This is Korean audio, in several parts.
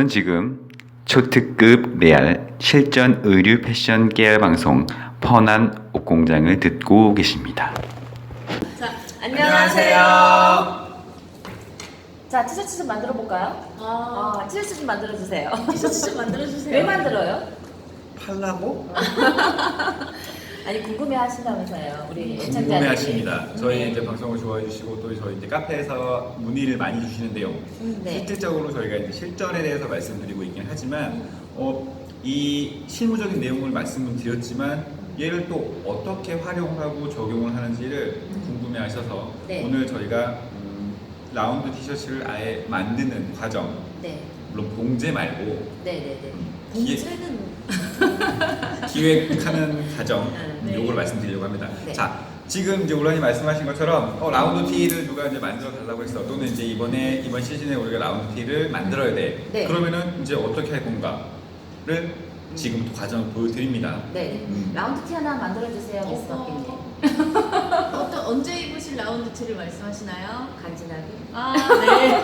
여러분은 지금 초특급 레알 실전 의류 패션 깨알 방송 펀한 옷공장을 듣고 계십니다. 자, 안녕하세요. 자, 티셔츠 좀 만들어 볼까요? 티셔츠 좀 만들어 주세요. 티셔츠 좀 만들어주세요. 왜 만들어요? 팔라고? 아니 궁금해 하신다면서요, 우리 애청자들이. 궁금해하십니다. 저희 이제 방송을 좋아해 주시고 또 저희 이제 카페에서 문의를 많이 주시는데요. 네. 실질적으로 저희가 이제 실전에 대해서 말씀드리고 있긴 하지만 이 실무적인 내용을 말씀을 드렸지만 얘를 또 어떻게 활용하고 적용을 하는지를 궁금해하셔서 네. 오늘 저희가 라운드 티셔츠를 아예 만드는 과정, 네, 물론 봉제 말고 네네네. 봉제는 기획하는 과정 네. 요걸 말씀드리려고 합니다. 네. 자, 지금 이제 오란이 말씀하신 것처럼 라운드 티를 누가 이제 만들어 달라고 했어. 또는 이제 이번 시즌에 우리가 라운드 티를 만들어야 돼. 네. 그러면은 이제 어떻게 할 건가를 지금부터 과정을 보여드립니다. 네. 라운드 티 하나 만들어 주세요, 미스 박기님. 언제 입으실 라운드 티를 말씀하시나요? 간지나게. 네.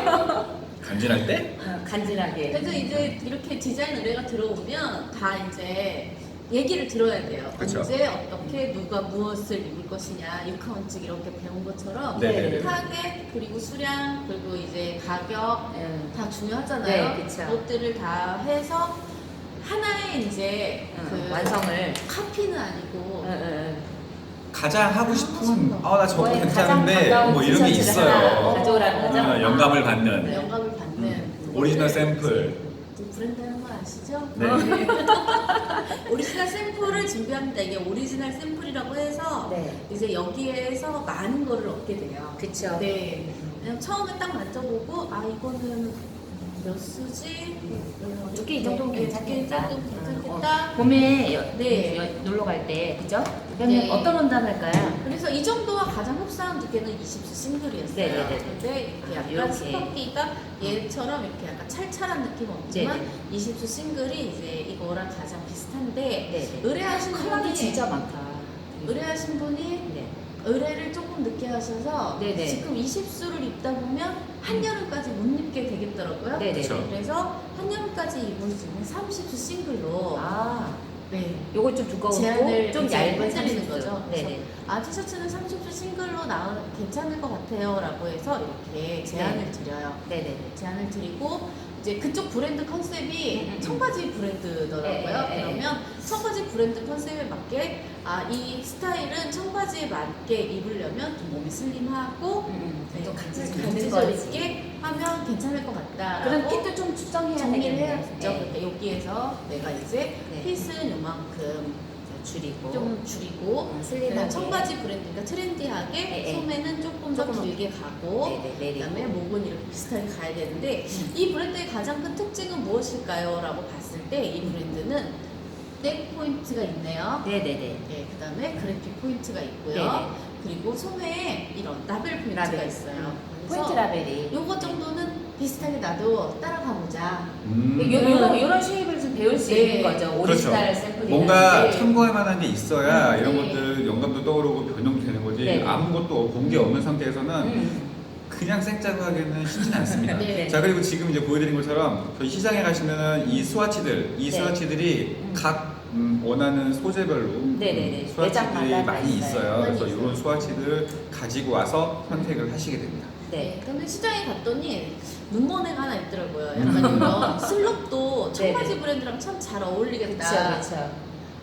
간지날 때? 간지나게. 그래서 이제 이렇게 디자인 의뢰가 들어오면 다 이제 얘기를 들어야 돼요. 그쵸. 언제 어떻게 누가 무엇을 입을 것이냐, 육하원칙 이렇게 배운 것처럼 네네네. 타겟 그리고 수량 그리고 이제 가격 다 중요하잖아요. 네, 그쵸. 그것들을 다 해서 하나의 이제 그 완성을. 카피는 아니고 가장 하고 싶은 나 저거 저의 괜찮은데 가장 가까운 뭐 이런 게 티셔츠를 하나 있어요. 가져오라는 거죠? 영감을 받는 네, 영감을 받는 오리지널 샘플. 브랜드 하는 거 아시죠? 네. 오리지널 샘플을 준비합니다. 이게 오리지널 샘플이라고 해서 네. 이제 여기에서 많은 거를 얻게 돼요. 그쵸. 네. 그냥 처음에 딱 만져보고 이거는 몇 수지? 두께 이 정도면 괜찮겠다. 두께 좀 괜찮겠다. 봄에 네. 놀러 갈 때, 그죠? 그러면 네. 어떤 원단 할까요? 그래서 이 정도와 가장 흡사한 두께는 20수 싱글이었어요. 네네네. 근데 이렇게 약간 이렇게. 스퍼기가 얘처럼 이렇게 약간 찰찰한 느낌은 없지만 네네. 20수 싱글이 이제 이거랑 가장 비슷한데 네. 의뢰하신 컬러도 분이 진짜 많다. 의뢰하신 분이 네. 의뢰를 조금 늦게 하셔서 네네. 지금 20수를 입다 보면 한여름까지 못 입게 되겠더라고요. 네네. 그쵸. 그래서 한여름까지 입을 수 있는 30수 싱글로 네. 요거 좀 두꺼우고 제한을 좀 이제 얇은 해드리는 30수. 거죠. 네네. 티셔츠는 30수 싱글로 괜찮을 것 같아요 라고 해서 이렇게 제안을 드려요. 네네. 제안을 드리고 이제 그쪽 브랜드 컨셉이 청바지 브랜드더라고요. 네. 그러면 청바지 브랜드 컨셉에 맞게 이 스타일은 청바지에 맞게 입으려면 좀 몸이 슬림하고 좀 같이 간지져 있게 하면 괜찮을 것 같다라고 그럼 핏도 좀 추정해야 정리를 되겠네요. 해야죠. 그러니까 여기에서 내가 이제 네. 핏은 요만큼 줄이고 좀 줄이고 슬림하게. 청바지 브랜드가 트렌디하게 네. 소매는 조금 더 조금 길게 가고 네네. 그다음에 목은 이렇게 비슷하게 가야 되는데 이 브랜드의 가장 큰 특징은 무엇일까요? 라고 봤을 때 이 브랜드는 넥 포인트가 있네요. 네네네. 네, 그다음에 그래픽 포인트가 있고요. 네네. 그리고 소매에 이런 라벨 포인트가 라벨. 있어요. 포인트 라벨이. 요거 정도는 비슷하게 나도 따라가 보자. 요런 쉐입을 좀 배울 수 네. 있는 거죠. 오리지널 샘플이나. 뭔가 네. 참고할 만한 게 있어야 이런 네. 것들 영감도 떠오르고 변형도 되는 거지. 네. 아무것도 본 게 없는 상태에서는 그냥 생짜고 하기에는 쉽지는 않습니다. 네. 자, 그리고 지금 이제 보여드린 것처럼 저희 시장에 가시면은 이 스와치들, 이 네. 스와치들이 각 원하는 소재별로 네네네. 스와치들이 매장마다 많이 다 있어요. 많이 그래서 있어요. 이런 스와치들을 가지고 와서 선택을 하시게 됩니다. 네. 근데 시장에 갔더니 눈먼애가 하나 있더라고요. 약간 이런 슬롭도 청바지 네네. 브랜드랑 참 잘 어울리겠다. 그쵸.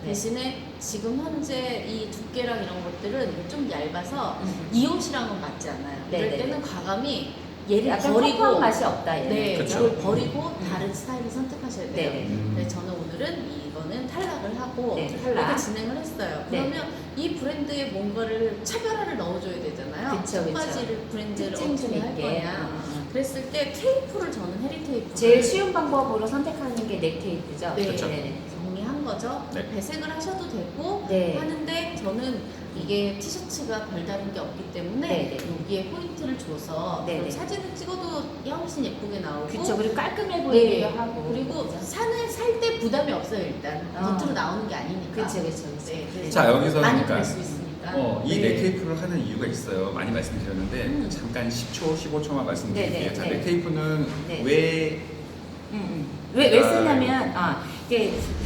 대신에 지금 현재 이 두께랑 이런 것들은 좀 얇아서 이 옷이랑은 맞지 않아요. 이럴 네네. 때는 과감히 얘를 약간 버리고 펑펑 맛이 없다. 얘는. 네, 그쵸. 이걸 버리고 다른 스타일을 선택하셔야 돼요. 네네. 네, 저는 오늘은 이거는 탈락을 하고 네, 탈락. 이렇게 진행을 했어요. 네. 그러면 이 브랜드에 뭔가를 차별화를 넣어줘야 되잖아요. 그쵸, 그쵸. 청바지를 브랜드를 특징 좀 어떻게 할 있게. 거냐. 그랬을 때 테이프를 저는 헤리 테이프 제일 쉬운 방법으로 선택하는 게 넥테이프죠. 네, 그쵸. 정리한 거죠. 네. 배색을 하셔도 되고 네. 하는데 저는 이게 티셔츠가 별다른 게 없기 때문에 네, 네. 여기에 포인트를 줘서 네, 그럼 네. 사진을 찍어도 훨씬 예쁘게 나오고 그쵸. 그리고 깔끔해 보이기도 네. 하고. 그리고 산을 살 때 부담이 없어요 일단 겉으로 나오는 게 아니니까. 그쵸. 네, 그래서 자, 여기서 많이 그러니까 볼 수 있으니까. 이 네. 넥테이프를 하는 이유가 있어요. 많이 말씀드렸는데 잠깐 10초, 15초만 말씀드릴게요. 네네, 자, 네. 넥테이프는 네. 왜 왜 쓰냐면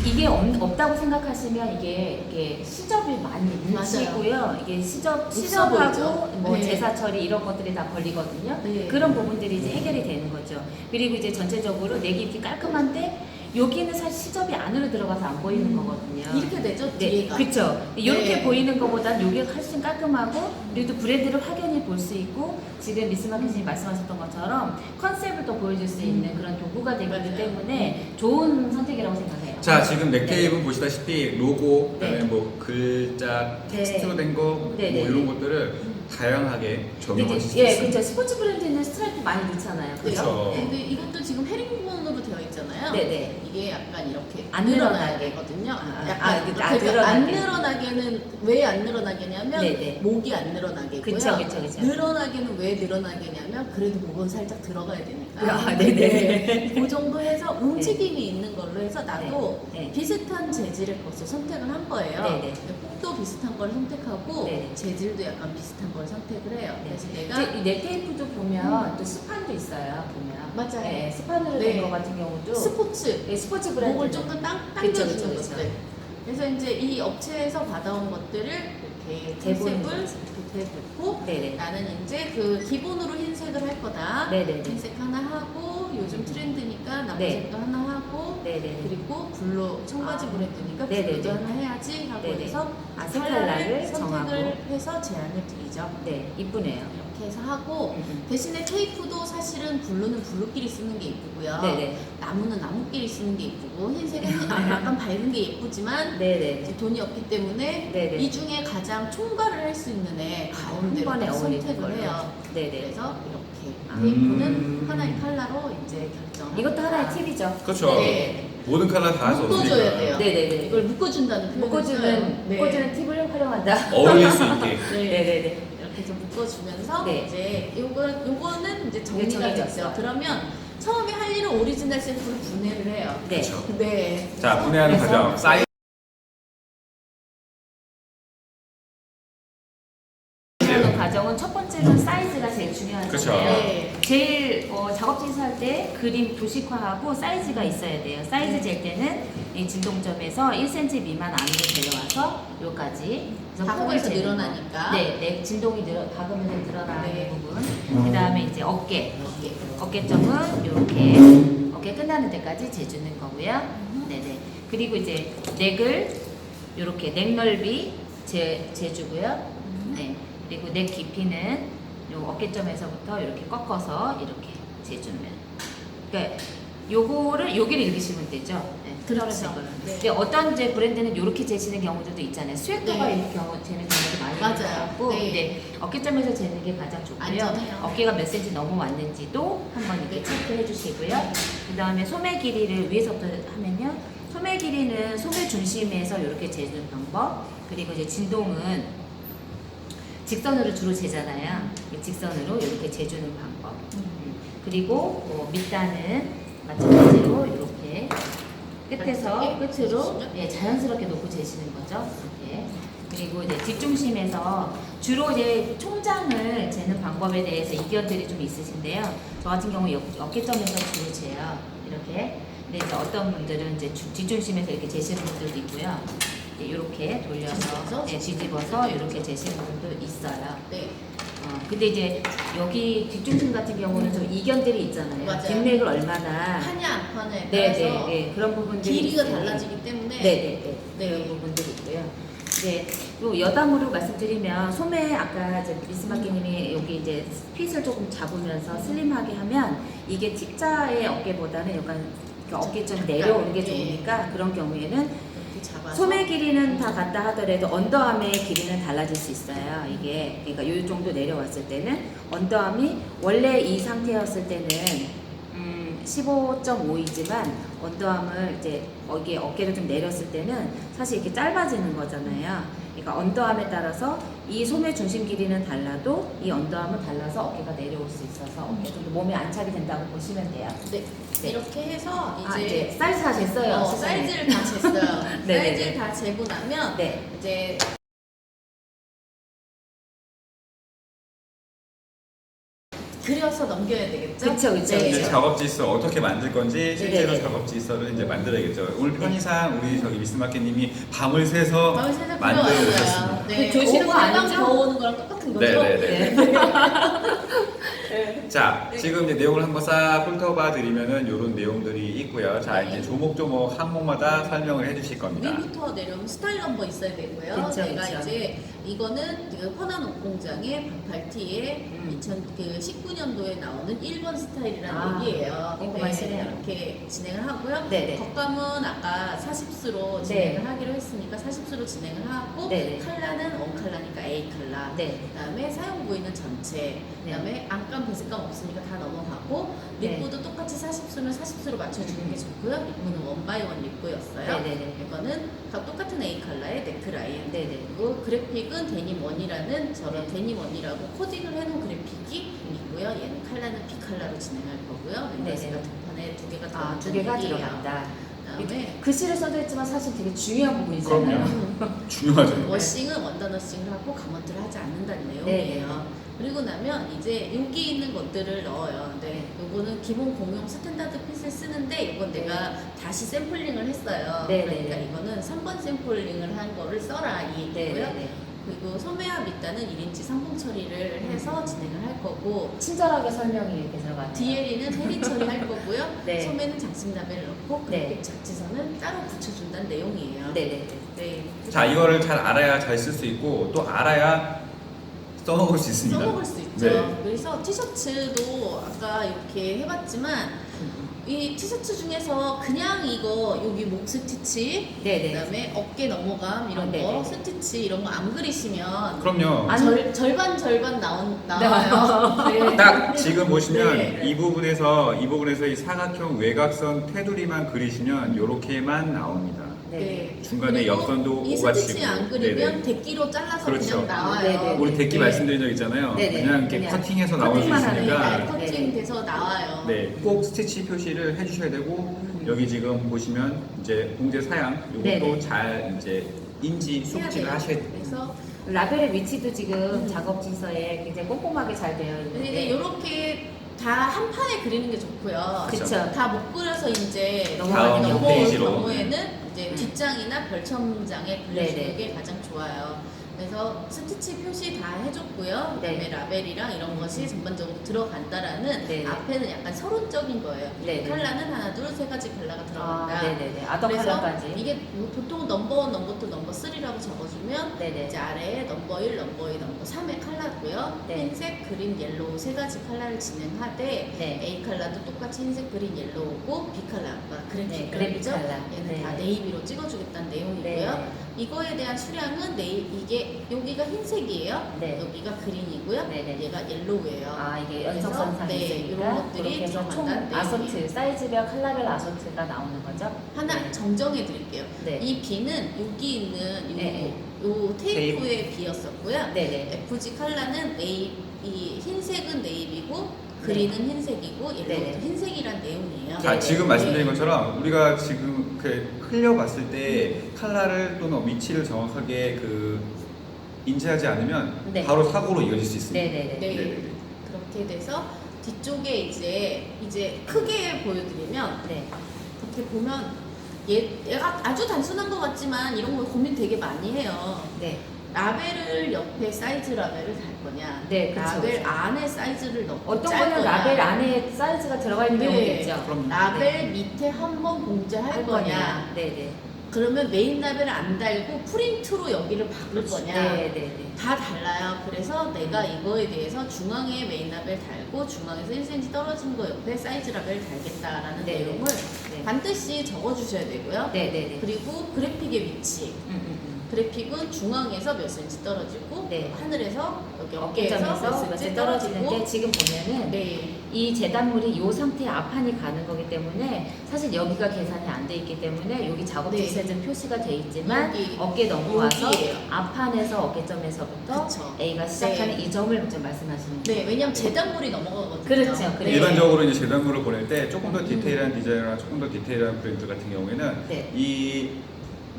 이게 없다고 생각하시면 이게 시접이 많이 뭉치고요. 이게 있어 시접하고 보이죠? 뭐 네. 제사 처리 이런 것들이 다 걸리거든요. 네. 그런 부분들이 이제 해결이 되는 거죠. 그리고 이제 전체적으로 넥이 이렇게 깔끔한데 여기는 사실 시접이 안으로 들어가서 안 보이는 거거든요. 이렇게 되죠, 네, 뒤에가. 그렇죠. 이렇게 네. 보이는 것보다는 이게 훨씬 깔끔하고 그리고 또 브랜드를 확연히 볼 수 있고 지금 미스 마켓이 말씀하셨던 것처럼 컨셉을 또 보여줄 수 있는 그런 도구가 되기 맞아요. 때문에 좋은 선택이라고 생각해요. 자, 지금 넥테이프 보시다시피 로고, 그다음에 네. 뭐 글자, 네. 텍스트로 된 거, 네, 뭐 네, 이런 네. 것들을 다양하게 적용하실 수 예, 있습니다. 그렇죠. 스포츠 브랜드는 스트라이프 많이 넣잖아요. 그쵸. 그죠? 네, 근데 이것도 지금 헤링본으로 되어 있잖아요. 네네. 이게 약간 이렇게 안 늘어나야 늘어나게. 되거든요. 아, 약간 아, 이렇게 안 그러니까 안 늘어나게. 늘어나게는 왜 안 늘어나게냐면 네네. 목이 안 늘어나게고요. 그쵸, 그쵸, 그쵸. 늘어나게는 왜 늘어나게냐면 그래도 목은 살짝 들어가야 되니까. 아, 네네. 그 정도 해서 움직임이 있는 걸로 해서 나도 네. 비슷한 재질의 것을 선택을 한 거예요. 네네. 폭도 비슷한 걸 선택하고 네네. 재질도 약간 비슷한 걸 선택을 해요. 네. 그래서 내가 이제 이 넥테이프도 보면 또 스판도 있어요. 보면. 맞아요. 네, 스판으로 네. 된 거 같은 경우도 스포츠 네, 스포츠 브랜드 목을 조금 그쵸, 당겨주는 그쵸, 그쵸. 것들. 그래서 이제 이 업체에서 받아온 것들을 이렇게 대보는 컨셉을 거지. 이렇게 대고 네네. 나는 이제 그 기본으로 흰색을 할 거다. 네네네. 흰색 하나 하고 요즘 트렌드니까 네. 나무색도 하나 하고 네네. 그리고 블루 청바지 아. 브랜드니까 네네네. 블루도 하나 해야지 하고 네네. 해서 아, 컬러를 색깔을 정하고. 선택을 해서 제안을 드리죠. 네, 이쁘네요. 이렇게 해서 하고 대신에 테이프도 사실은 블루는 블루끼리 쓰는 게 이쁘고요. 네네. 나무는 나무끼리 쓰는 게 이쁘고 흰색은 약간 밝은 게 예쁘지만 네네. 이제 돈이 없기 때문에 네네. 이 중에 가장 총괄을 할 수 있는 애 가운데로 한 번에 딱 어울리는 선택을 걸로. 해요. 네네. 그래서 이렇게 아. 테이프는 하나의 컬러로 이제 결정. 이것도 하나의 팁이죠. 그렇죠. 네. 모든 컬러 다 묶어줘야 돼요. 네네네. 이걸 묶어준다는 표현을 써요. 묶어주는 팁을 활용한다. 어울릴 수 있게. 네. 네네네. 이렇게 좀 묶어주면서 네. 이제 요거는 이제 정리가 정해졌어. 됐어요. 그러면 처음에 할 일은 오리지널 샘플을 분해를 해요. 네. 그렇죠. 네. 자, 분해하는 그래서- 과정. 사이즈. 하는 과정은 첫 번째는 사이즈가 제일 중요하잖아요. 그쵸. 네. 제일 작업실에서 할 때 그림 도식화하고 사이즈가 있어야 돼요. 사이즈 잴 때는 이 진동점에서 1cm 미만 안으로 데려와서 여기까지. 그래서 폭을 박으면서 재는 거. 늘어나니까. 네, 네, 진동이 박으면서 늘어나는 네. 부분. 그 다음에 이제 어깨. 이렇게. 어깨점은 이렇게 어깨 끝나는 데까지 재주는 거고요. 네네. 그리고 이제 넥을 이렇게 넥 넓이 재주고요. 네. 그리고 넥 깊이는 요 어깨점에서부터 이렇게 꺾어서 이렇게 재주면. 그러니까 요거를 여기를 읽으시면 되죠. 네. 그렇죠. 털어진 거는. 네. 근데 어떤 이제 브랜드는 이렇게 재시는 경우들도 있잖아요. 스웨터가 네. 이렇게 재는 경우도 많이 맞아요. 있고, 네. 근데 어깨점에서 재는 게 가장 좋고요. 안전해요. 어깨가 몇 센치 넘어왔는지도 한번 이렇게 체크해 주시고요. 그 다음에 소매 길이를 위에서부터 하면요. 소매 길이는 소매 중심에서 이렇게 재는 방법. 그리고 이제 진동은 직선으로 주로 재잖아요. 직선으로 이렇게 재주는 방법. 그리고 밑단은 마찬가지로 이렇게 끝에서 끝으로 예, 자연스럽게 놓고 재시는 거죠. 이렇게. 그리고 이제 뒷중심에서 주로 이제 총장을 재는 방법에 대해서 이견들이 좀 있으신데요. 저 같은 경우 어깨점에서 주로 재요. 이렇게. 근데 이제 어떤 분들은 이제 뒷중심에서 이렇게 재시는 분들도 있고요. 이렇게 돌려서 뒤집어서 이렇게 재시는 분도 있어요. 네. 근데 이제 여기 뒷중심 같은 경우는 좀 이견들이 있잖아요. 맞아요. 뒷맥을 얼마나 하냐 안 파냐에 네, 따라서 네, 네. 그런 부분들이 길이가 있어요. 달라지기 때문에 네, 네, 네. 네. 그런 부분들이 있고요. 이제 또 여담으로 말씀드리면 소매 아까 이제 미스마키님이 여기 이제 핏을 조금 잡으면서 슬림하게 하면 이게 T자의 어깨보다는 약간 어깨 좀 내려오는 게 네. 좋으니까 그런 경우에는 이렇게 잡아서 소매 길이는 다 같다 하더라도 언더암의 길이는 달라질 수 있어요. 이게 그러니까 이 정도 내려왔을 때는 언더암이 원래 이 상태였을 때는 15.5이지만 언더암을 이제 여기 어깨를 좀 내렸을 때는 사실 이렇게 짧아지는 거잖아요. 그러니까 언더암에 따라서 이 소매 중심 길이는 달라도 이 언더암은 달라서 어깨가 내려올 수 있어서 어깨 좀 몸에 안착이 된다고 보시면 돼요. 네. 네. 이렇게 해서 이제 이제 사이즈 다 쟀어요. 사이즈를 다 쟀어요. 네, 네, 사이즈를 네. 다 재고 나면 네. 이제 그려서 넘겨야 되겠죠? 그쵸, 그쵸, 네. 이제 그쵸. 작업지서 어떻게 만들 건지 실제로 네네. 작업지서를 이제 만들어야겠죠. 오늘 편의상 우리 저기 미스마켓님이 밤을 새서 밤을 새서 만들어 그려왔어요. 오셨습니다. 네. 그 조시는 거 아니죠? 오후에 더 오는 거랑 똑같은 거죠? 네네네. 네. 자, 지금 이제 내용을 한번 싹 훑어봐 드리면은 이런 내용들이 있고요. 자, 네. 이제 조목조목 항목마다 설명을 해주실 겁니다. 위부터 내려오면 스타일 넘버 있어야 되고요. 그쵸, 내가 그쵸. 이제 이거는 그 펀한 옷공장의 반팔티에 2019년도에 나오는 1번 스타일이라는 아, 얘기예요. 꼼꼼하시네요. 이렇게 진행을 하고요. 네네. 겉감은 아까 40수로 진행을 하기로 했으니까 40수로 진행을 하고 네네. 컬러는 원컬러니까 A 컬러. 네. 그다음에 사용 부위는 전체. 그다음에 안감, 배색감 없으니까 다 넘어가고 네. 립부도 똑같이 40수면 40수로 맞춰주는 게 좋고요. 립부는 원바이원 립부였어요. 네네네. 이거는 다 똑같은 A 컬러의 넥라인. 네네. 그리고 그래픽은 데님1이라는 저런 데님1이라고 코딩을 해놓은 그래픽이 있고요. 얘는 컬러는 B 컬러로 진행할 거고요. 멤버스가 네네. 두 판에 두 개가 아, 들어간다는 두 개가 얘기예요. 들어간다. 그다음에 글씨를 써져 있지만 사실 되게 중요한 부분이잖아요. 중요하죠. 워싱은 원단워싱을 하고 가먼트를 하지 않는다는 네네. 내용이에요. 그리고 나면 이제 여기 있는 것들을 넣어요. 근데 요거는 기본 공용 스탠다드 핏을 쓰는데 이건 내가 다시 샘플링을 했어요. 네네. 그러니까 이거는 3번 샘플링을 한 거를 써라 이 얘기고요. 네네. 그리고 소매와 밑단은 1인치 상봉 처리를 해서 진행을 할 거고 친절하게 설명이 이렇게 들어가요. DLE는 해리 처리할 거고요. 네. 소매는 장식 라벨을 넣고 네. 그래픽 잡지선은 따로 붙여준다는 내용이에요. 네네. 네. 자, 이거를 잘 알아야 잘 쓸 수 있고 또 알아야 써먹을 수 있습니다. 써먹을 수 있죠. 네. 그래서 티셔츠도 아까 이렇게 해봤지만 이 티셔츠 중에서 그냥 이거 여기 목 스티치, 네네. 그다음에 어깨 넘어감 이런 아, 거, 네네. 스티치 이런 거 안 그리시면 그럼요. 안- 절반 나와요. 네. 딱 지금 보시면 네. 이 부분에서 이 사각형 외곽선 테두리만 그리시면 이렇게만 나옵니다. 네. 중간에 그리고 옆선도 이 오가치고. 스티치 안 그리면 네네. 대끼로 잘라서 그렇죠. 그냥 나와요. 네네. 우리 대기 네. 말씀드린 적 있잖아요. 네네. 그냥 이렇게 그냥 커팅해서 나올 수 커팅만 하는 네, 있으니까 거예요. 커팅 돼서 나와요. 네, 꼭 스티치 표시를 해주셔야 되고 여기 지금 보시면 이제 봉제 사양 이것도 네네. 잘 이제 인지 숙지를 하셔야 돼요. 그래서 라벨의 위치도 지금 작업지서에 굉장히 꼼꼼하게 잘 되어 근데 있는데 이렇게 다 한 판에 그리는 게 좋고요. 그쵸. 다 못 그려서 이제 넘어가는 다음 넘버 페이지로. 경우에는 이제 음. 뒷장이나 별첨장에 네네. 그려주는 게 가장 좋아요. 그래서 스티치 표시 다 해줬고요. 그다음에 네. 라벨이랑 이런 것이 전반적으로 들어간다라는 네. 앞에는 약간 서론적인 거예요. 네. 컬러는 하나, 둘, 세 가지 컬러가 들어간다. 아, 네네네. 아더 그래서 컬러까지. 이게 뭐 보통 넘버 1, 넘버 2, 넘버 3라고 적어주면 네네. 이제 아래에 넘버 1, 넘버 2, 넘버 3의 컬러고요. 네. 흰색, 그린, 옐로우 세 가지 컬러를 진행하되 네. A 컬러도 똑같이 흰색, 그린, 옐로우고 B 컬러가 그래픽 네, 컬러죠. 그래픽 컬러. 얘는 네. 다 네이비로 찍어주겠다는 내용이고요. 네. 이거에 대한 수량은 이게 여기가 흰색이에요. 네. 여기가 그린이고요. 네네. 얘가 옐로우예요. 아, 이게 그래서, 연속선상에 네, 있으니까 이런 것들이 그렇게 해서 총 들어간다는 아소트, 내용이에요. 사이즈별 컬러별 아소트가 나오는 거죠? 하나 네. 정정해 드릴게요. 네. 이 B는 여기 있는 네. 요 테이프의 B였었고요. 네네. FG 컬러는 이 흰색은 네이비고 그린은 흰색이고 옐로우도 네네. 흰색이란 내용이에요. 자, 네. 지금 말씀드린 것처럼 우리가 지금 흘려봤을 때 음. 컬러를 또는 위치를 정확하게 인지하지 않으면 네. 바로 사고로 이어질 수 있습니다. 네네네. 네. 네네네. 그렇게 돼서 뒤쪽에 이제 크게 보여드리면 네. 이렇게 보면 얘가 아주 단순한 것 같지만 이런 거 고민 되게 많이 해요. 네. 라벨을 옆에 사이즈 라벨을 달 거냐, 네, 그쵸, 라벨 그쵸. 안에 사이즈를 넣고 어떤 짤 거는 거냐, 라벨 안에 사이즈가 들어가 있는 네. 경우도 있죠. 그럼 라벨 밑에 한 번 공제할 거냐, 네네. 그러면 메인 라벨을 안 달고 프린트로 여기를 박을 거냐, 네네네. 다 달라요. 그래서 내가 이거에 대해서 중앙에 메인 라벨 달고 중앙에서 1cm 떨어진 거 옆에 사이즈 라벨 달겠다라는 네네. 내용을 네. 반드시 적어주셔야 되고요. 네네네. 그리고 그래픽의 위치. 그래픽은 중앙에서 몇 cm 떨어지고 네. 하늘에서 여기 어깨에서 어깨점에서 몇 몇째 cm 떨어지는데 지금 보면은 네. 이 재단물이 이 상태의 앞판이 가는 거기 때문에 사실 여기가 계산이 안 돼 있기 때문에 여기 작업지 네. 사이즈는 표시가 돼 있지만 여기, 어깨 넘어와서 여기예요. 앞판에서 어깨점에서부터 그쵸. A가 시작하는 네. 이 점을 먼저 말씀하시는 네, 거예요. 왜냐면 재단물이 넘어가거든요. 그렇죠. 그래요. 일반적으로 이제 재단물을 보낼 때 조금 더 디테일한 디자인이나 조금 더 디테일한 브랜드 같은 경우에는 네. 이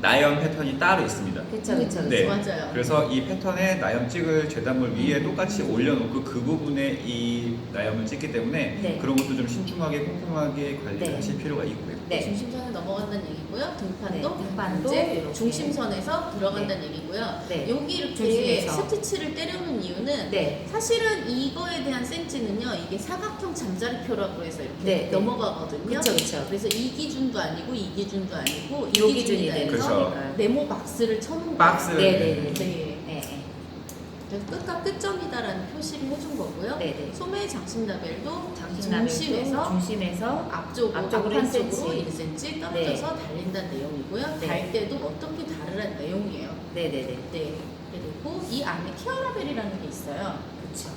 나염 패턴이 따로 있습니다. 그쵸, 그쵸, 그쵸. 네. 맞아요. 그래서 이 패턴에 나염 찍을 재단물 위에 똑같이 올려놓고 그 부분에 이 나염을 찍기 때문에 네. 그런 것도 좀 신중하게 꼼꼼하게 관리를 네. 하실 필요가 있고요. 네. 중심선에 넘어간다는 얘기고요. 등판도, 네, 등판도 이제 이렇게. 중심선에서 들어간다는 얘기고요. 네. 여기 이렇게 중심에서. 스티치를 때려놓은 이유는 네. 사실은 이거에 대한 센치는요. 이게 사각형 잠자리표라고 해서 이렇게 네, 네. 넘어가거든요. 그쵸, 그쵸. 그래서 이 기준도 아니고 이 기준도 아니고 이 요 기준이 기준이 되는 그렇죠. 거니까요. 네모 박스를 쳐놓은 거예요. 박스를 네네네. 네. 네. 그래서 끝과 끝점이다라는 표시를 해준 거고요. 네네. 소매 장식 라벨도 장신라벨도 중심에서 중심에서 앞쪽으로 앞쪽으로 앞판쪽으로 1cm. 1cm 떨어져서 달린다는 내용이고요. 네. 달 때도 어떻게 다르라는 내용이에요. 네네네. 네. 그리고 이 안에 케어 라벨이라는 게 있어요. 그쵸.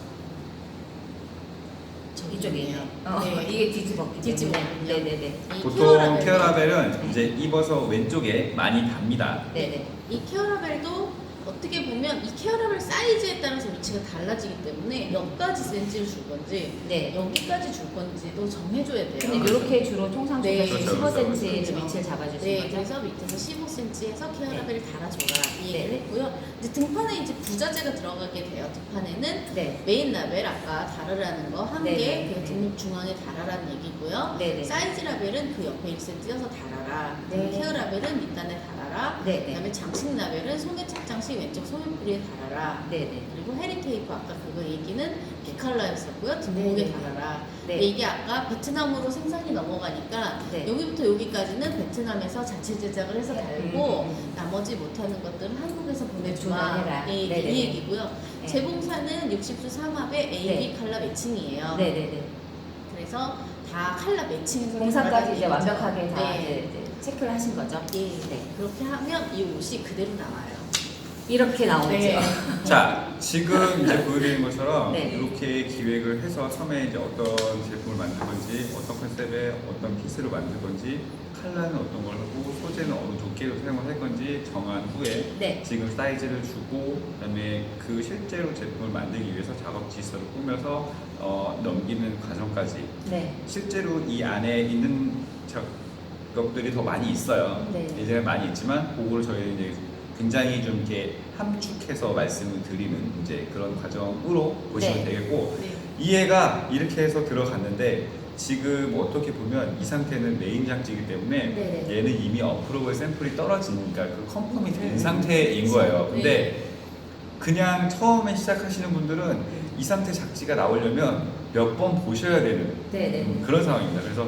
저기 이쪽에 있네요. 있네. 이게 뒤집었기 뒤집었군요. 때문에. 네네네. 이 보통 케어 라벨은 이제 입어서 왼쪽에 많이 답니다. 네네. 이 케어 라벨도 어떻게 보면 이 케어 라벨 사이즈에 따라서 위치가 달라지기 때문에 몇 가지 센치를 줄 건지 네. 여기까지 줄 건지도 정해줘야 돼요. 근데 이렇게 주로 통상 네. 주사시 그렇죠, 15cm 그렇죠. 위치를 잡아주신 네, 거죠? 그래서 밑에서 15cm에서 케어 네. 라벨을 달아줘라 이 얘기를 네. 했고요. 이제 등판에 이제 부자재가 들어가게 돼요. 등판에는 네. 메인 라벨 아까 달으라는 거 한 네, 개, 네, 그 네. 등록 중앙에 달아라는 얘기고요. 네네. 사이즈 라벨은 그 옆에 1cm 띄어서 달아라. 네. 케어 라벨은 밑단에 달아라. 네네. 그다음에 장식 라벨은 소매 착장식 왼쪽 소매뿌리에 달아라. 네네. 그리고 헤리 테이프 아까 그거 얘기는 비칼라였었고요. 등목에 네. 달아라. 네. 근데 이게 아까 베트남으로 생산이 넘어가니까 네. 여기부터 여기까지는 베트남에서 자체 제작을 해서 달고 나머지 못하는 것들은 한국에서 보내주마. 보내라. 네, 네네네. 이 얘기고요. 네. 재봉사는 60수 3합의 A, 네. B 칼라 매칭이에요. 네네네. 그래서 다 칼라 매칭해서 공사까지 이제 달아라는 완벽하게 얘기죠. 다 네. 이제 체크를 하신 거죠? 예, 네. 그렇게 하면 이 옷이 그대로 나와요. 이렇게 나오죠. 네. 자, 지금 이제 보여드린 것처럼 네. 이렇게 기획을 해서 처음에 이제 어떤 제품을 만들 건지, 어떤 컨셉의 어떤 피스를 만들 건지, 컬러는 어떤 걸 하고, 소재는 어느 두께로 사용을 할 건지 정한 후에 네. 지금 사이즈를 주고, 그다음에 그 실제로 제품을 만들기 위해서 작업 지서를 꾸며서 넘기는 과정까지 네. 실제로 이 안에 있는 작업들이 더 많이 있어요. 네. 예전에 많이 있지만 그거를 저희는 이제 굉장히 좀 이렇게 함축해서 말씀을 드리는 이제 그런 과정으로 보시면 네. 되겠고, 네. 이해가 이렇게 해서 들어갔는데 지금 어떻게 보면 이 상태는 메인 장치이기 때문에 네. 얘는 이미 어프로벌 샘플이 떨어지니까 그 컨펌이 된 상태인 거예요. 근데 네. 그냥 처음에 시작하시는 분들은 이 상태 작지가 나오려면 몇 번 보셔야 되는 네네. 그런 상황입니다. 그래서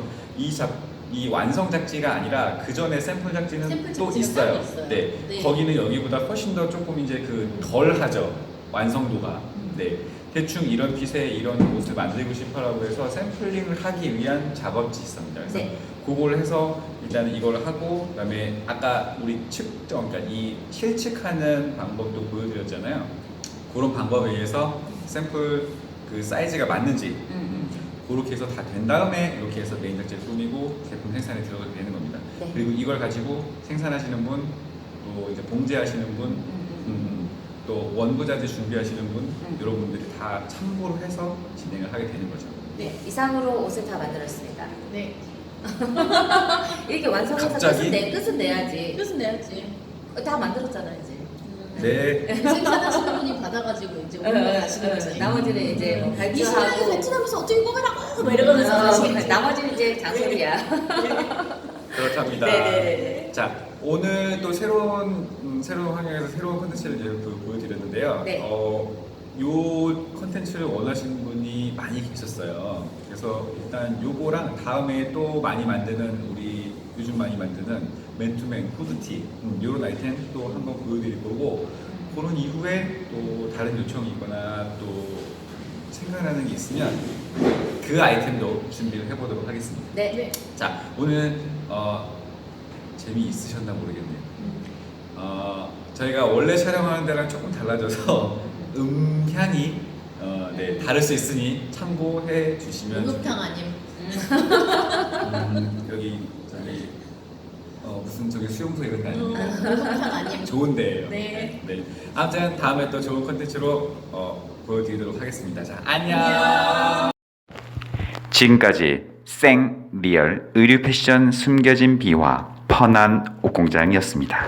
이 완성 작지가 아니라 그 전에 샘플 작지는 샘플 또 작지가 있어요. 따로 있어요. 네. 네. 거기는 여기보다 훨씬 더 조금 이제 그 덜하죠. 완성도가. 네. 대충 이런 핏의 이런 옷을 만들고 싶어라고 해서 샘플링을 하기 위한 작업지 있습니다. 그래서 네. 그걸 해서 일단은 이걸 하고, 그다음에 아까 우리 측정, 그러니까 이 실측하는 방법도 보여드렸잖아요. 그런 방법에 의해서 샘플 그 사이즈가 맞는지 그렇게 해서 다 된 다음에 이렇게 해서 메인 작지를 꾸미고 제품 생산에 들어가게 되는 겁니다. 네. 그리고 이걸 가지고 생산하시는 분, 또 이제 봉제하시는 분, 또 원부자재 준비하시는 분, 이런 분들이 다 참고를 해서 진행을 하게 되는 거죠. 네. 이상으로 옷을 다 만들었습니다. 네. 이렇게 완성해서 갑자기? 끝은 내야지. 끝은 내야지. 다 만들었잖아요 이제. 네. 생산하시는 분이 받아가지고 이제 올라가시는 거지. 나머지는 이제 뭐 이 신랑이 발주하고 베트남에서 어떻게 뽑으라고 막 이러면서 하시겠지. 나머지는 이제 잔소리야. 그렇답니다. 네네네. 자, 오늘 또 새로운 환경에서 새로운 콘텐츠를 이제 보여드렸는데요. 네. 요 콘텐츠를 원하시는 분이 많이 계셨어요. 그래서 일단 요거랑 다음에 또 많이 만드는 우리 요즘 많이 만드는 맨투맨 후드티 요런 아이템 또 한번 보여드릴 거고, 그런 이후에 또 다른 요청이 있거나 또 생각나는 게 있으면 그 아이템도 준비를 해보도록 하겠습니다. 네. 자, 오늘 재미있으셨나 모르겠네요. 저희가 원래 촬영하는 데랑 조금 달라져서 음향이 네, 다를 수 있으니 참고해 주시면 목욕탕 아님. 여기 저기 무슨 저기 수용소 이런 데 아닙니까? 목욕탕 아님. 좋은데요. 네. 네. 아무튼 다음에 또 좋은 컨텐츠로 보여드리도록 하겠습니다. 자, 안녕. 지금까지 생 리얼 의류 패션 숨겨진 비화 펀한 옷공장이었습니다.